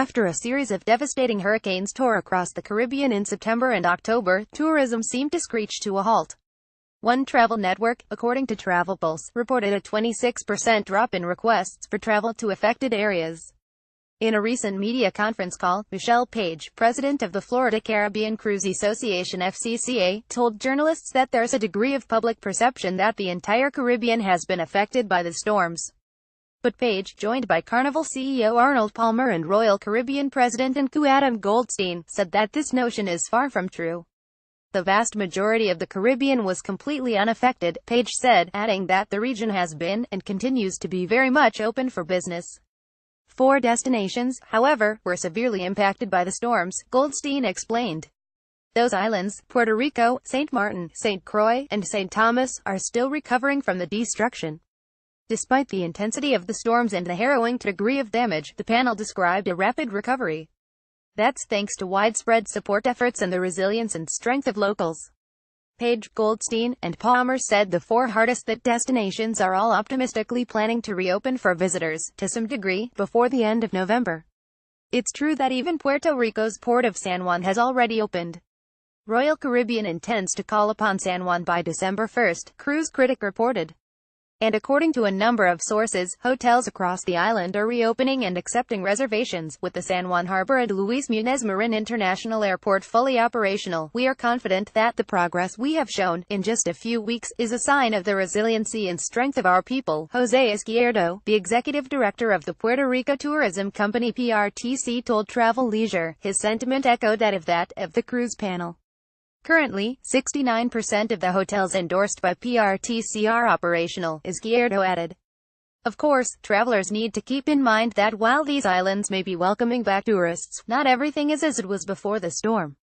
After a series of devastating hurricanes tore across the Caribbean in September and October, tourism seemed to screech to a halt. One travel network, according to Travel Pulse, reported a 26% drop in requests for travel to affected areas. In a recent media conference call, Michelle Page, president of the Florida Caribbean Cruise Association (FCCA), told journalists that there's a degree of public perception that the entire Caribbean has been affected by the storms. But Page, joined by Carnival CEO Arnold Palmer and Royal Caribbean president and crew Adam Goldstein, said that this notion is far from true. The vast majority of the Caribbean was completely unaffected, Page said, adding that the region has been, and continues to be, very much open for business. 4 destinations, however, were severely impacted by the storms, Goldstein explained. Those islands, Puerto Rico, St. Martin, St. Croix, and St. Thomas, are still recovering from the destruction. Despite the intensity of the storms and the harrowing degree of damage, the panel described a rapid recovery. That's thanks to widespread support efforts and the resilience and strength of locals. Page, Goldstein, and Palmer said the 4 hardest hit destinations are all optimistically planning to reopen for visitors, to some degree, before the end of November. It's true that even Puerto Rico's port of San Juan has already opened. Royal Caribbean intends to call upon San Juan by December 1, Cruise Critic reported. And according to a number of sources, hotels across the island are reopening and accepting reservations, with the San Juan Harbor and Luis Muñoz Marin International Airport fully operational. We are confident that the progress we have shown, in just a few weeks, is a sign of the resiliency and strength of our people, Jose Izquierdo, the executive director of the Puerto Rico tourism company PRTC, told Travel Leisure. His sentiment echoed that of the cruise panel. Currently, 69% of the hotels endorsed by PRTC are operational, Izquierdo added. Of course, travelers need to keep in mind that while these islands may be welcoming back tourists, not everything is as it was before the storm.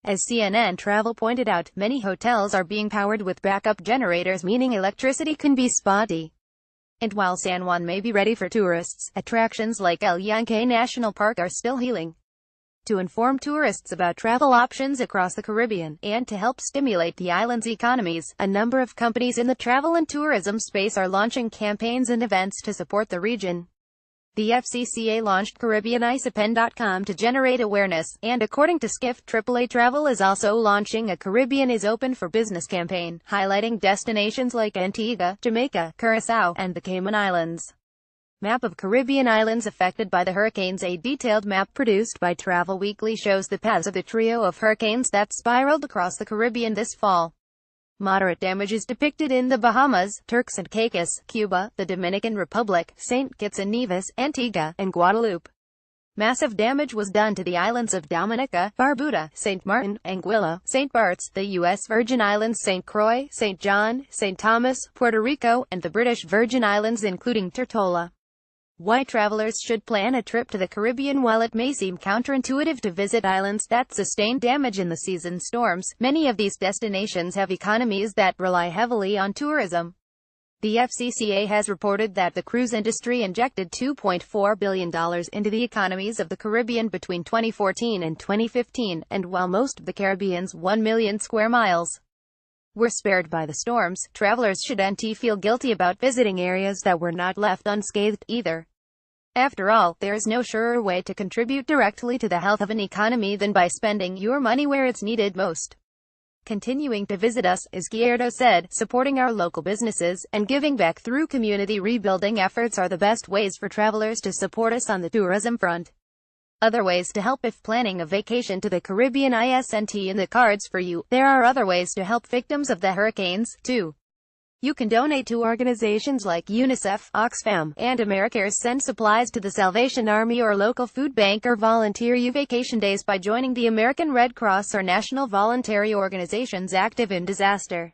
As CNN Travel pointed out, many hotels are being powered with backup generators, meaning electricity can be spotty. And while San Juan may be ready for tourists, attractions like El Yunque National Park are still healing. To inform tourists about travel options across the Caribbean, and to help stimulate the island's economies, a number of companies in the travel and tourism space are launching campaigns and events to support the region. The FCCA launched CaribbeanISAPen.com to generate awareness, and according to Skift, AAA Travel is also launching a Caribbean is Open for Business campaign, highlighting destinations like Antigua, Jamaica, Curaçao, and the Cayman Islands. Map of Caribbean islands affected by the hurricanes. A detailed map produced by Travel Weekly shows the paths of the trio of hurricanes that spiraled across the Caribbean this fall. Moderate damage is depicted in the Bahamas, Turks and Caicos, Cuba, the Dominican Republic, St. Kitts and Nevis, Antigua, and Guadeloupe. Massive damage was done to the islands of Dominica, Barbuda, St. Martin, Anguilla, St. Bart's, the U.S. Virgin Islands, St. Croix, St. John, St. Thomas, Puerto Rico, and the British Virgin Islands including Tortola. Why travelers should plan a trip to the Caribbean. While it may seem counterintuitive to visit islands that sustained damage in the season storms, many of these destinations have economies that rely heavily on tourism. The FCCA has reported that the cruise industry injected $2.4 billion into the economies of the Caribbean between 2014 and 2015, and while most of the Caribbean's 1 million square miles were spared by the storms, travelers shouldn't feel guilty about visiting areas that were not left unscathed, either. After all, there is no surer way to contribute directly to the health of an economy than by spending your money where it's needed most. Continuing to visit us, Izquierdo said, supporting our local businesses, and giving back through community rebuilding efforts are the best ways for travelers to support us on the tourism front. Other ways to help. If planning a vacation to the Caribbean isn't in the cards for you, there are other ways to help victims of the hurricanes, too. You can donate to organizations like UNICEF, Oxfam, and AmeriCares. Send supplies to the Salvation Army or local food bank, or volunteer your vacation days by joining the American Red Cross or national voluntary organizations active in disaster.